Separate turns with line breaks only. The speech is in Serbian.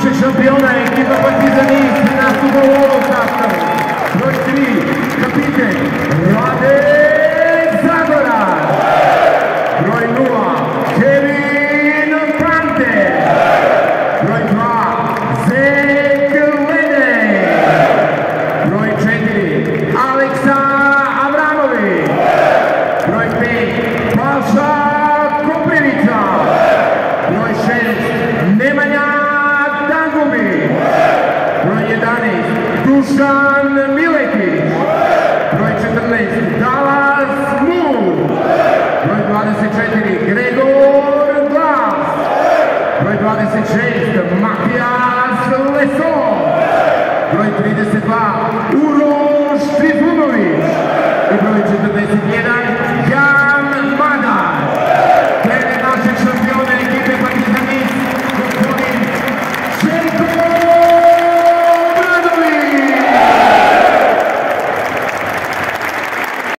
Vice šampiona ekipa Partizanist nastupa u ovom sastavu. Broj 3, kapiten Rade Zagorac. Broj 0, Kevin Panter. Broj 2, Zek Ledej. Broj 4, Aleksa Avramović. Broj 5, Balša Koprivica. Broj 6, Nemanja Dangubi. Broj 11, Dušan Miletić. Broj 14, Dalas Mur. Broj 24, Gregor Glas. Broj 26, Matijas Lesov. Broj 32, Uroš Trifunović. I broj 41,